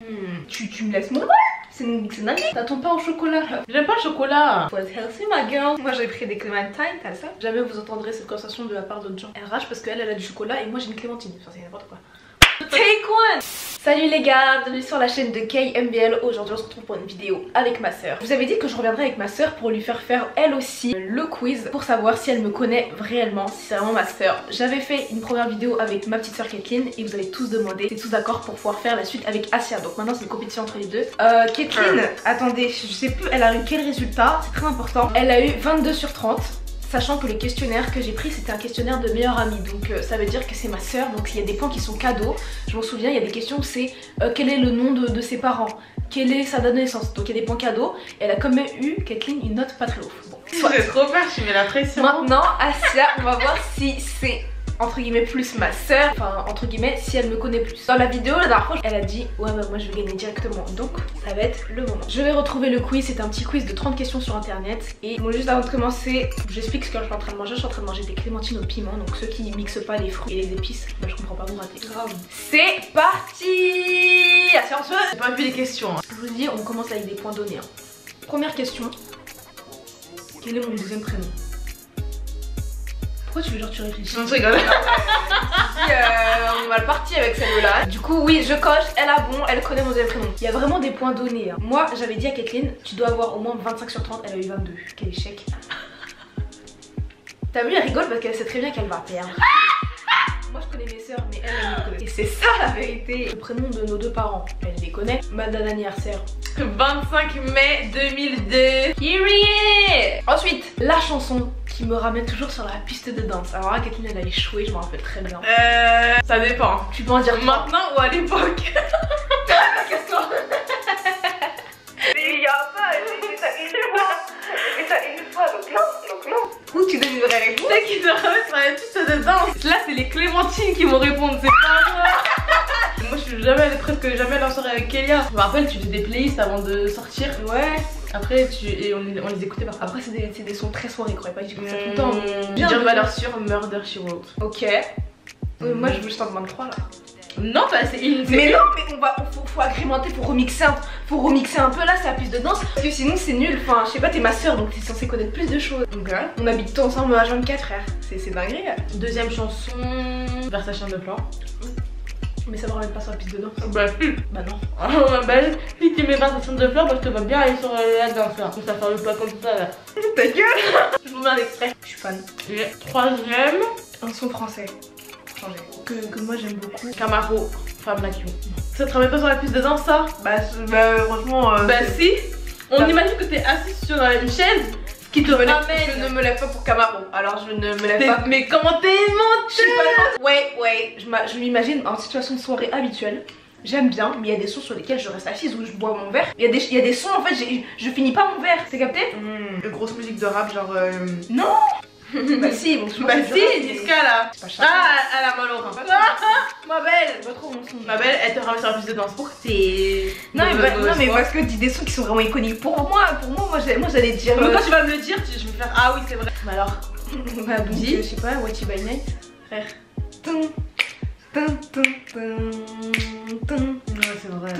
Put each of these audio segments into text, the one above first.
Tu me laisses mon bol. C'est dingue. T'as ton pain au chocolat. J'aime pas le chocolat. Faut être healthy ma girl. Moi j'ai pris des clémentines, t'as ça. Jamais vous entendrez cette conversation de la part d'autres gens. Elle rage parce qu'elle a du chocolat et moi j'ai une clémentine. Enfin c'est n'importe quoi. Take one. Salut les gars, bienvenue sur la chaîne de KMBL. Aujourd'hui on se retrouve pour une vidéo avec ma soeur. Je vous avais dit que je reviendrai avec ma soeur pour lui faire elle aussi le quiz pour savoir si elle me connaît réellement, si c'est vraiment ma soeur. J'avais fait une première vidéo avec ma petite soeur Kathleen et vous avez tous demandé, c'est tous d'accord pour pouvoir faire la suite avec Asia. Donc maintenant c'est une compétition entre les deux. Kathleen, attendez, je sais plus elle a eu quel résultat, c'est très important. Elle a eu 22 sur 30. Sachant que le questionnaire que j'ai pris c'était un questionnaire de meilleure amie, donc ça veut dire que c'est ma soeur, donc il y a des points qui sont cadeaux. Je m'en souviens, il y a des questions, c'est quel est le nom de ses parents, quelle est sa date de naissance, donc il y a des points cadeaux. Et elle a quand même eu, Kathleen, une note pas très ouf. Bon, j'ai trop peur, je mets la pression. Maintenant, Asia, on va voir si c'est entre guillemets plus ma soeur, enfin entre guillemets si elle me connaît plus. Dans la vidéo la dernière fois elle a dit ouais bah moi je vais gagner directement, donc ça va être le moment. Je vais retrouver le quiz, c'est un petit quiz de 30 questions sur internet. Et bon, juste avant de commencer, j'explique ce que je suis en train de manger. Je suis en train de manger des clémentines au piment, donc ceux qui mixent pas les fruits et les épices, bah je comprends pas, vous ratez. Grave. C'est parti. Asia, on se... J'ai pas vu les questions hein. Je vous dis, on commence avec des points donnés hein. Première question, quel est mon deuxième prénom? Pourquoi tu veux genre tu réfléchis? Non, je rigole. On va le partir avec celle-là. Du coup oui je coche, elle a bon, elle connaît mon deuxième prénom. Il y a vraiment des points donnés hein. Moi j'avais dit à Kathleen, tu dois avoir au moins 25 sur 30, elle a eu 22. Quel échec. T'as vu, elle rigole parce qu'elle sait très bien qu'elle va perdre. Moi je connais mes soeurs mais elle me connaît. Et c'est ça la vérité. Le prénom de nos deux parents, elle les connaît. Ma date d'anniversaire 25 mai 2002. Period. Ensuite, la chanson qui me ramène toujours sur la piste de danse. Alors là, Kathleen elle a échoué, je me rappelle très bien. Ça dépend. Tu peux en dire maintenant ou à l'époque? Casse-toi. Il y a pas, une fois, donc non. Où tu donnes une vraie réponse? C'est qui te ramène sur la piste de danse. Là c'est les clémentines qui vont répondre, c'est pas moi. Moi je suis presque jamais à la soirée avec Kélia. Je me rappelle tu faisais des playlists avant de sortir. Ouais. Après on les écoutait pas. Après c'est des sons très soirées, croyez pas que j'écoute ça tout le temps. Bien de valeur sûre, Murder She Wrote. Ok. Moi je veux juste en 23 là. Non bah c'est une... Mais non mais faut agrémenter, faut remixer un peu là, c'est la piste de danse. Parce que sinon c'est nul, enfin je sais pas, t'es ma soeur donc t'es censé connaître plus de choses. Donc là, on habite tous ensemble à 24 frère, c'est dingue. Deuxième chanson, Versace de Flore. Mais ça me ramène pas sur la piste de danse. Bah Bah non. Oh ma belle, si tu mets Versace de Flore, bah je te vois bien aller sur la danse là. Ça fait le pas comme ça là. Ta gueule. Je vous mets un extrait. Je suis fan. Et troisième, un son français. Que moi j'aime beaucoup. Camaro, Femme Like You. Ça te ramène pas sur la piste de danse ça? Bah franchement bah si. On imagine que t'es assise sur une chaise qui te ramène. Je ne me lève pas pour Camaro. Alors je ne me lève pas. Mais comment t'es mentée? Ouais. Je m'imagine en situation de soirée habituelle. J'aime bien, mais il y a des sons sur lesquels je reste assise où je bois mon verre. Il y a des sons en fait, je finis pas mon verre. C'est capté? Grosse musique de rap genre... Non. Bah si, bon, bah si, Niska là. C'est pas cher. Ah, elle a mal au rein. Ma belle, pas trop mon son. Ma belle, elle te ramène sur la piste de danse pour que t'es... Non mais parce que dis des sons qui sont vraiment iconiques pour moi j'allais dire... Mais quand tu vas me le dire, je vais me faire ah oui c'est vrai. Mais alors bah donc je sais pas, What You By Night, frère. Ouais c'est vrai.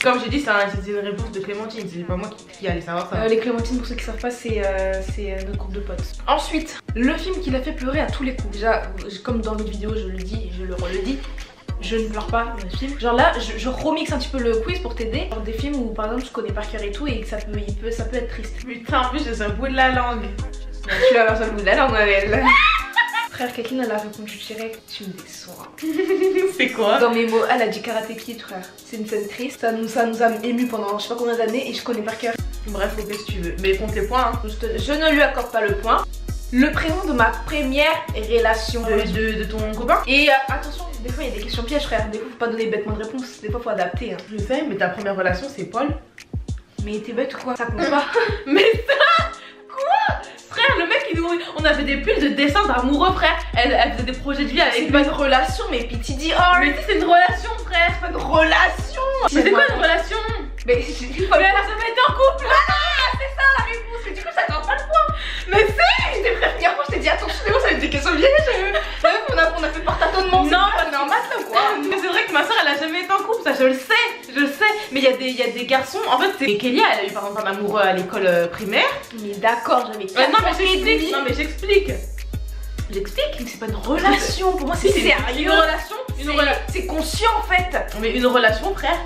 Comme j'ai dit c'est une réponse de Clémentine, c'est pas moi qui allais savoir ça. Les Clémentines pour ceux qui savent pas c'est notre groupe de potes. Ensuite, le film qui l'a fait pleurer à tous les coups. Déjà comme dans l'autre vidéo je le dis et je le redis, je ne pleure pas dans le film. Genre là je remixe un petit peu le quiz pour t'aider. Genre des films où par exemple je connais par cœur et tout et que ça peut être triste. Putain en plus j'ai un bout de la langue. Tu vas avoir ça le bout de la langue ma belle. Frère, Kathleen elle a répondu direct, tu me déçois. C'est quoi? Dans mes mots, elle a dit Karate Kid frère. C'est une scène triste, ça nous a ému pendant je sais pas combien d'années et je connais par cœur. Bref, ok si tu veux, mais compte les points hein. Je ne lui accorde pas le point. Le prénom de ma première relation de ton copain. Et attention, des fois il y a des questions pièges frère, des fois faut pas donner bêtement de réponse, des fois faut adapter hein. Je sais, mais ta première relation c'est Paul. Mais t'es bête ou quoi? Ça compte pas. Mais ça quoi? Frère, le mec on a fait des pulls de dessin d'amoureux frère. Elle faisait des projets de vie avec. C'est pas une relation mais piti dit oh. Mais si c'est une relation frère. C'est pas une relation. Mais c'est quoi une relation? Mais elle a jamais été en couple. Ah c'est ça la réponse. Mais du coup ça compte pas le point. Mais si je t'ai prévenu avant, je t'ai dit attention c'est bon, ça va être des questions vieilles. On a fait porte-à-tonnement. Non, on est en maths là ou quoi? Mais c'est vrai que ma soeur elle a jamais été en couple, ça je le sais. Je sais, mais il y a des garçons. En fait, c'est Kélia, elle a eu par exemple un amoureux à l'école primaire. Mais d'accord, j'avais non, mais j'explique. Non, mais j'explique. J'explique, mais c'est pas une relation. Pour moi, c'est sérieux. Une relation. C'est conscient en fait. Mais une relation, frère,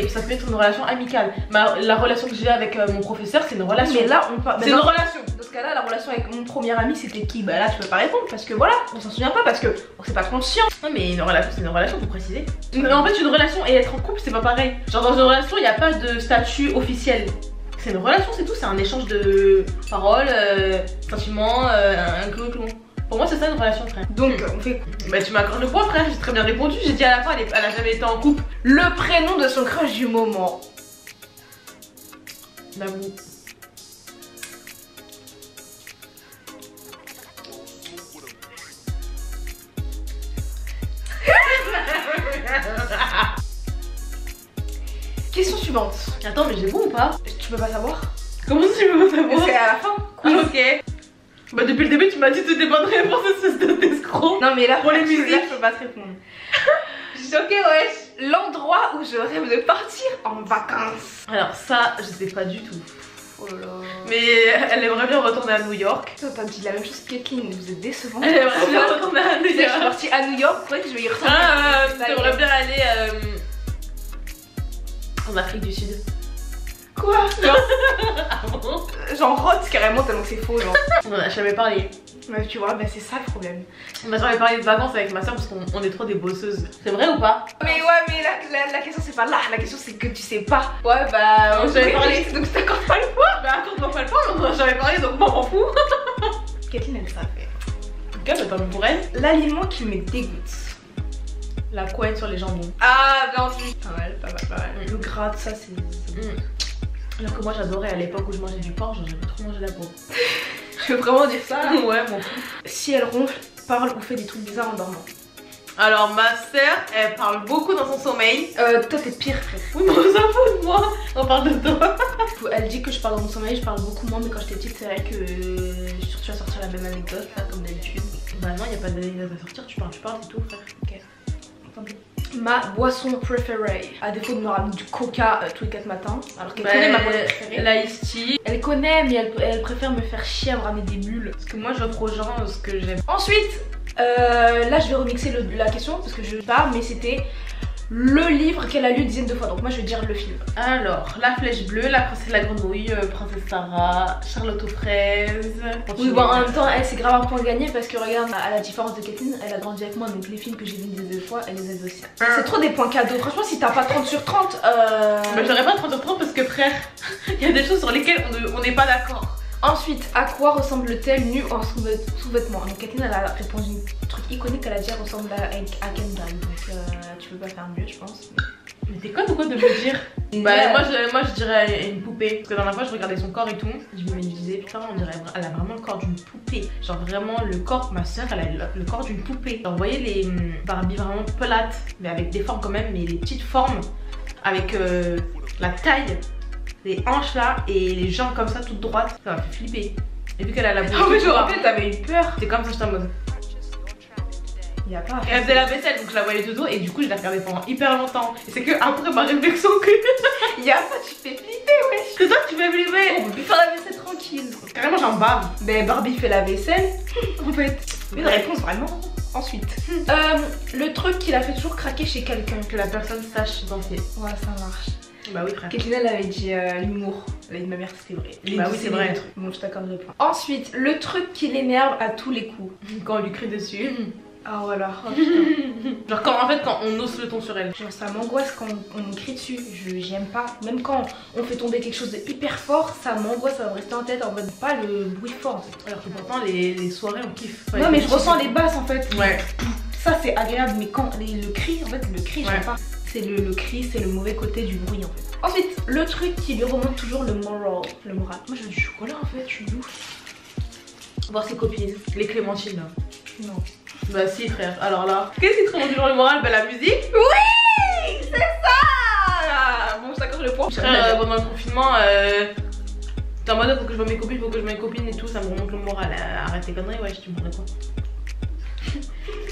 ça peut être une relation amicale. La relation que j'ai avec mon professeur, c'est une relation. Mais là, on parle. C'est une relation. Dans ce cas-là, la relation avec mon premier ami, c'était qui? Bah là, tu peux pas répondre parce que voilà, on s'en souvient pas parce que c'est pas conscient. Non, mais une relation, c'est une relation, faut préciser. Mais en fait, une relation et être en couple, c'est pas pareil. Genre, dans une relation, il n'y a pas de statut officiel. C'est une relation, c'est tout. C'est un échange de paroles, sentiments, un clou. Pour moi, c'est ça une relation, frère. Donc, on fait. Bah, tu m'accordes le point, frère. J'ai très bien répondu. J'ai dit à la fin, elle a jamais été en couple. Le prénom de son crush du moment. J'avoue. Question suivante. Attends, mais j'ai bon ou pas? Tu peux pas savoir? Comment tu peux pas savoir? C'est à la fin. Ah, ok. Bah depuis le début tu m'as dit que c'était pas de réponse, c'est escroc. Non mais là pour les musiques je peux pas te répondre. Je suis choquée, wesh. L'endroit où je rêve de partir en vacances. Alors ça je sais pas du tout. Oh là là. Mais elle aimerait bien retourner à New York. T'as dit la même chose que Kathleen, vous êtes décevante. Elle aimerait bien retourner à New York. Je suis partie à New York, ouais que je vais y retourner. T'aimerais bien aller en Afrique du Sud. Quoi? Ah bon? J'en rote carrément tellement que c'est faux genre. On en a jamais parlé. Mais tu vois, bah c'est ça le problème. On a jamais parlé de vacances avec ma soeur parce qu'on est trop des bosseuses. C'est vrai ou pas? Mais ouais, mais la question c'est pas là, la question c'est que tu sais pas. Ouais bah on j'avais parlé. Donc ça compte pas le point. Bah accorde-moi pas le point, on en a jamais parlé donc moi m'en fous. Kathleen elle savait. Ok, bah tant mieux pour elle. L'aliment qui me dégoûte. La couenne sur les jambons. Ah bien entendu. Pas mal, pas mal, pas mal. Le gras, ça c'est... Alors que moi j'adorais à l'époque où je mangeais du porc, j'avais trop mangé la peau. Je veux vraiment dire ça? Ouais, mon fou. Si elle ronfle, parle ou fait des trucs bizarres en dormant. Alors ma soeur, elle parle beaucoup dans son sommeil. Toi t'es pire frère. Oui mais on s'en fout de moi. On parle de toi. Elle dit que je parle dans mon sommeil, je parle beaucoup moins, mais quand j'étais petite c'est vrai que tu vas sortir la même anecdote là comme d'habitude. Bah non, il n'y a pas d'anecdote à sortir, tu parles, c'est tout frère. Ok. Ma boisson préférée, à défaut de me ramener du coca tous les 4 matins, alors qu'elle connaît ma boisson préférée. L'ice tea. Elle connaît, mais elle préfère me faire chier à me ramener des bulles. Parce que moi j'offre aux gens ce que j'aime. Ensuite, là je vais remixer la question parce que je sais pas, mais c'était le livre qu'elle a lu dizaines de fois. Donc moi je vais dire le film. Alors, La Flèche Bleue, La Princesse de la Grenouille, Princesse Sarah, Charlotte aux fraises. Oui, bon, en même temps, c'est grave un point gagné parce que regarde, à la différence de Kathleen, elle a grandi avec moi, donc les films que j'ai vus une dizaine de fois, elle les a aussi. C'est trop des points cadeaux. Franchement, si t'as pas 30 sur 30, bah j'aurais pas 30 sur 30 parce que frère, il y a des choses sur lesquelles on n'est pas d'accord. Ensuite, à quoi ressemble-t-elle nue en sous-vêtements? Donc Kathleen elle a répondu un truc iconique, elle a dit elle ressemble à Kendall. Donc tu peux pas faire mieux je pense. Mais t'es conne ou quoi de me dire? Bah moi je dirais une poupée. Parce que dans la fois je regardais son corps et tout. Je me disais putain on dirait elle a vraiment le corps d'une poupée. Genre vraiment le corps, ma soeur elle a le corps d'une poupée. Genre vous voyez les Barbie vraiment pelates, mais avec des formes quand même, mais les petites formes. Avec la taille, les hanches là et les jambes comme ça toutes droites. Ça m'a fait flipper. Et vu qu'elle a la bouche. Oh mais je me rappelle t'avais eu peur. C'est comme ça j'étais en mode. Y a pas. Elle faisait la vaisselle donc je la voyais de dos et du coup je la regardais pendant hyper longtemps. Et c'est que après ma réflexion que. Y a pas, tu fais flipper wesh. C'est toi tu fais flipper. On peut plus faire la vaisselle tranquille. Carrément j'en bave. Ben Barbie fait la vaisselle. En fait. Une réponse vraiment. Ensuite. Le truc qui l'a fait toujours craquer chez quelqu'un. Que la personne sache danser. Ouais ça marche. Bah oui frère. Kathleen elle avait dit l'humour. Elle avait dit ma mère c'était vrai. Bah oui c'est vrai. Bon je t'accorde le point. Ensuite le truc qui l'énerve à tous les coups. Quand on lui crie dessus. Ah voilà. Oh, genre quand on hausse le ton sur elle. Genre ça m'angoisse quand on me crie dessus. J'aime pas. Même quand on fait tomber quelque chose de hyper fort, ça m'angoisse, ça va me rester en tête en mode pas le bruit fort en fait. Alors que pourtant les soirées on kiffe. Non mais je ressens les basses en fait. Ouais. Ça c'est agréable mais quand le cri en fait le cri j'aime pas. C'est le cri, c'est le mauvais côté du bruit en fait. Ensuite, le truc qui lui remonte toujours le moral. Moi je veux du chocolat en fait, je suis ouf. Voir ses copines, les clémentines là. Non. Bah si frère, alors là. Qu'est-ce qui te remonte toujours le moral? Bah la musique. Oui, c'est ça. Bon je t'accorde le point. Frère, pendant le confinement, t'es en mode faut que je vois mes copines et tout, ça me remonte le moral. Arrête tes conneries, ouais, tu me prends quoi?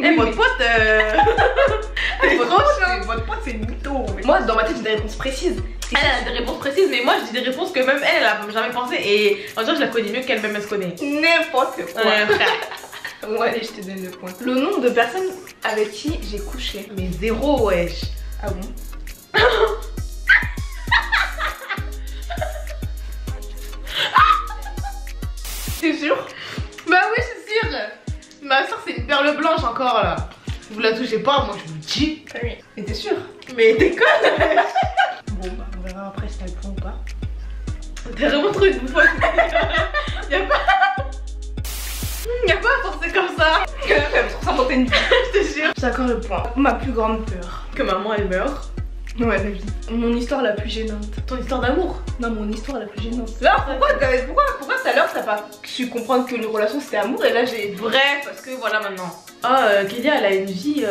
Eh mon pote Votre pote c'est une mytho. Moi dans ma tête j'ai des réponses précises. Elle a des réponses précises, mais moi je dis des réponses que même elle a jamais pensé. Et en vrai je la connais mieux qu'elle-même elle se connaît. N'importe quoi. Frère. Ouais, allez, je te donne le point. Le nombre de personnes avec qui j'ai couché. Mais zéro, wesh. Ah bon? T'es sûr? Bah oui, c'est sûr. Ma soeur c'est une perle blanche encore là. Vous la touchez pas, moi je vous le dis. Ah oui. Mais t'es sûr? Mais t'es conne. Bon bah on verra après si t'as le point ou pas. T'es vraiment trop une bouffonne. Y'a pas à forcer comme ça. Elle me trouve ça monter une vie. Je te jure. C'est encore le point. Ma plus grande peur. Que maman elle meurt. Ouais, la vie. Mon histoire la plus gênante. Ton histoire d'amour. Non, mon histoire la plus gênante. Là, pourquoi tout à l'heure t'as pas su comprendre que une relation c'était amour et là j'ai. Bref, parce que voilà maintenant. Ah, Kélia elle a une vie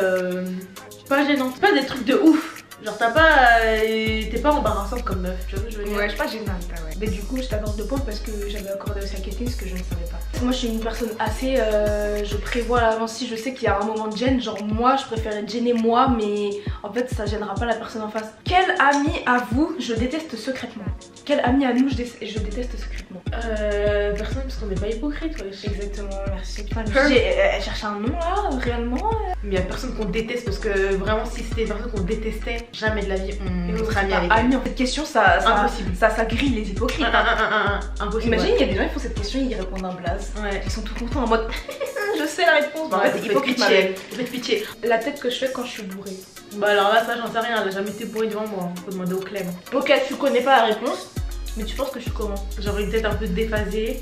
pas gênante. Pas des trucs de ouf. Genre t'as pas. T'es pas embarrassante comme meuf, tu vois ce que je veux dire? Ouais, je suis pas gênante, ouais. Mais du coup, je t'accorde 2 points parce que j'avais accordé aussi à Kétine, ce que je ne savais pas. Moi, je suis une personne assez. Je prévois à l'avance. Si je sais qu'il y a un moment de gêne, genre moi, je préfère être gênée moi, mais en fait, ça gênera pas la personne en face. Quel ami à vous je déteste secrètement? Quel ami à nous je déteste secrètement? Personne, parce qu'on n'est pas hypocrite, ouais. Exactement, merci. Putain, elle cherche un nom là, réellement. Mais y a personne qu'on déteste parce que vraiment, si c'était une personne qu'on détestait, jamais de la vie on serait amis avec elle. En fait, question, Impossible. ça grille les hypocrites. Impossible. Imagine, il y a des gens qui font cette question, ils répondent un blaze. Ouais. Ils sont tout contents en mode je sais la réponse. Bah, en fait, hypocrite, ma belle. Faites pitié. La tête que je fais quand je suis bourrée. Bah alors là, ça j'en sais rien, elle a jamais été bourrée devant moi. Faut demander au Clem. Ok, tu connais pas la réponse, mais tu penses que je suis comment? Genre une tête un peu déphasée,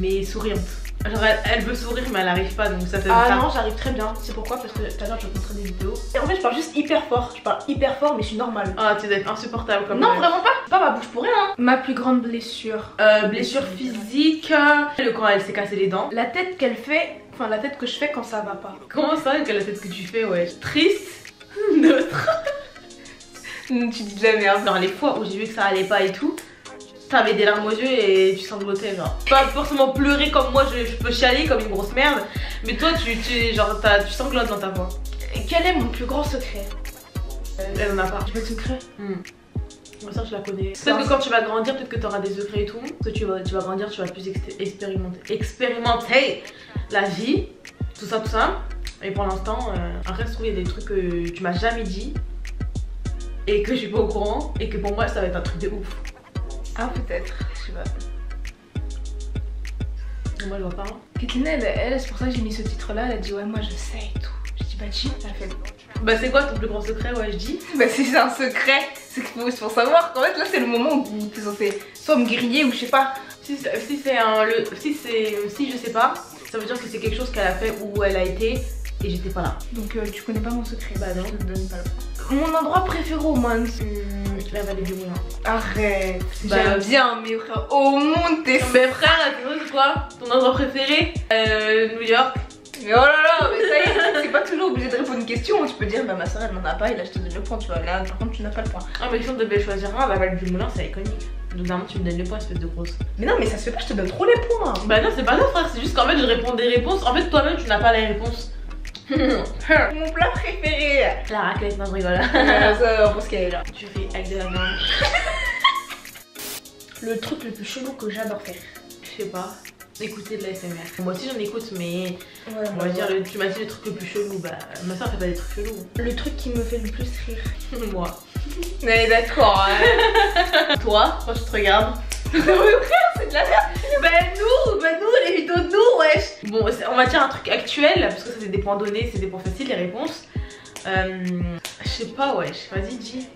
mais souriante. Genre elle veut sourire, mais elle arrive pas, donc ça fait. Ah non, j'arrive très bien. C'est pourquoi? Parce que tout à l'heure, je montrais des vidéos. Et en fait, je parle juste hyper fort. Je parle hyper fort, mais je suis normale. Ah, tu dois être insupportable comme Non, meuf. vraiment pas. Pas ma bouche pour rien. Hein. Ma plus grande blessure. Blessure physique. Quand elle s'est cassé les dents. La tête qu'elle fait, enfin la tête que je fais quand ça va pas. Comment ça, quelle est la tête que tu fais, ouais? Triste, neutre. Tu dis jamais, hein. Genre les fois où j'ai vu que ça allait pas et tout, t'avais des larmes aux yeux et tu sanglotais, genre. Pas forcément pleurer comme moi, je peux chialer comme une grosse merde, mais toi tu sanglotes dans ta voix. Quel est mon plus grand secret? Elle en a pas. J'ai pas de secret. Moi ça je la connais. Peut-être que quand tu vas grandir, peut-être que t'auras des secrets et tout. Que tu vas grandir, tu vas plus expérimenter la vie, tout ça. Et pour l'instant, après je trouve il y a des trucs que tu m'as jamais dit et que je suis pas au courant et que pour moi ça va être un truc de ouf. Ah peut-être, je sais pas. Moi je vois pas. Hein. Kétine, elle c'est pour ça que j'ai mis ce titre là, elle a dit ouais moi je sais et tout. J'ai dit bah tu, elle a fait. Bah c'est quoi ton plus grand secret? Ouais je dis. Bah c'est un secret, c'est pour savoir qu'en fait là c'est le moment où tu es censé soit me griller ou je sais pas. Si je sais pas, ça veut dire que c'est quelque chose qu'elle a fait où elle a été et j'étais pas là. Donc tu connais pas mon secret? Bah non. Je te donne pas le point. Mon endroit préféré au monde? La vallée du Moulin. Arrête. Bah, j'aime bien mais frère au monde t'es. Mais frère, c'est quoi ton endroit préféré? New York. Mais oh là là, mais ça y est, c'est pas toujours obligé de répondre une question. Tu peux dire bah ma soeur elle n'en a pas et là je te donne le point, tu vois. Là par contre tu n'as pas le point. Ah mais si on devait choisir un, la vallée du Moulin c'est iconique. Donc normalement tu me donnes le point, espèce de grosse. Mais non mais ça se fait pas, je te donne trop les points. Bah non c'est pas ça frère, c'est juste qu'en fait je réponds des réponses. En fait toi-même tu n'as pas les réponses. Mon plat préféré. La raclette, non je rigole. Ça on pense qu'elle est là. Tu fais avec de la viande. Le truc le plus chelou que j'adore faire. Je sais pas. Écouter de la SMR. Moi aussi j'en écoute mais ouais, on va dire tu m'as dit le truc le plus chelou. Bah ma soeur fait pas des trucs chelous. Le truc qui me fait le plus rire. Moi. Mais d'accord. Toi, quand je te regarde. C'est de la merde. Bah nous les vidéos de nous wesh. Bon on va dire un truc actuel parce que ça c'est des points donnés, c'est des points faciles les réponses. Je sais pas wesh, vas-y dis.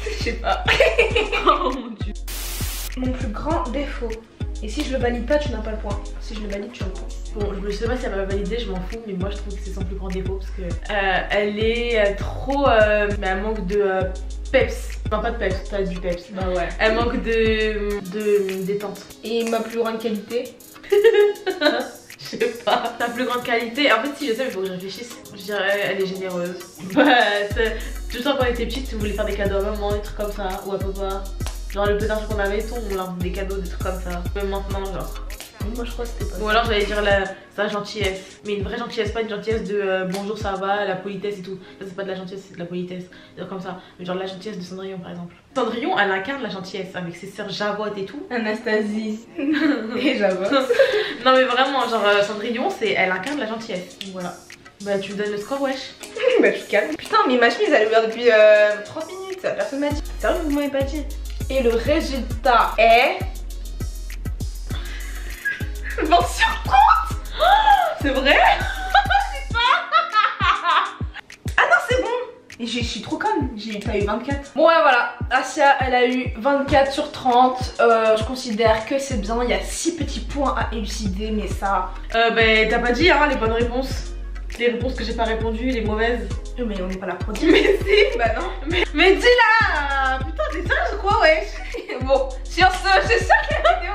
Je sais pas. Oh mon dieu. Mon plus grand défaut. Et si je le valide pas, tu n'as pas le point. Si je le valide, tu as le point. Bon, je sais pas si elle va valider, je m'en fous, mais moi je trouve que c'est son plus grand défaut parce que elle est trop. Mais elle manque de peps. Non, pas de peps, t'as du peps. Bah ouais. Elle manque de détente. Et ma plus grande qualité? Je sais pas. Ta plus grande qualité, en fait, si je sais, mais il faut que je réfléchisse. Je dirais, elle est généreuse. Bah, tout le temps quand on était petite, tu voulais faire des cadeaux à maman, des trucs comme ça, ou à papa. Genre le peu d'argent qu'on avait et tout, on leur faisait des cadeaux, des trucs comme ça. Même maintenant, genre, Moi je crois que c'était pas ça. Ou alors j'allais dire sa gentillesse. Mais une vraie gentillesse, pas une gentillesse de bonjour ça va, la politesse et tout. Ça c'est pas de la gentillesse, c'est de la politesse. Genre comme ça. Mais genre la gentillesse de Cendrillon par exemple. Cendrillon elle incarne la gentillesse avec ses sœurs Javotte et tout. Anastasie et Javotte. Non mais vraiment, genre Cendrillon elle incarne la gentillesse. Donc voilà. Bah tu me donnes le score wesh. Bah tu te calmes. Putain mais ma chemise elle est ouverte depuis 30 minutes, personne m'a dit. Sérieux vous m'avez pas dit. Et le résultat est 20 sur 30. C'est vrai? Ah non c'est bon. Et je suis trop conne, t'as eu 24. Bon ouais voilà, Asia elle a eu 24 sur 30. Je considère que c'est bien, il y a 6 petits points à élucider mais ça... Bah t'as pas dit hein les bonnes réponses. Les réponses que j'ai pas répondu, les mauvaises. Mais on n'est pas là pour dire. Mais si, bah non. Mais dis-la. Putain t'es sérieuse ou quoi ouais? Bon, sur ce, j'espère que la vidéo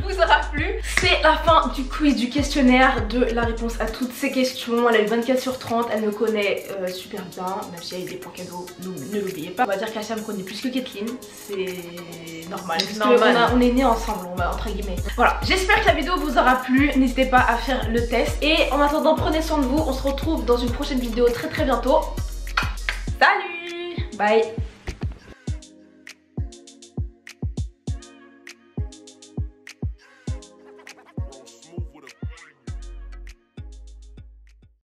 vous aura plu. C'est la fin du quiz, du questionnaire, de la réponse à toutes ces questions. Elle a eu 24 sur 30, elle me connaît super bien, même si elle a eu des points cadeaux, ne l'oubliez pas. On va dire qu'Asia me connaît plus que Kathleen, c'est normal. Parce qu'on est nés ensemble, entre guillemets. Voilà, j'espère que la vidéo vous aura plu. N'hésitez pas à faire le test. Et en attendant, prenez soin de vous. On se retrouve dans une prochaine vidéo très bientôt. Salut! Bye!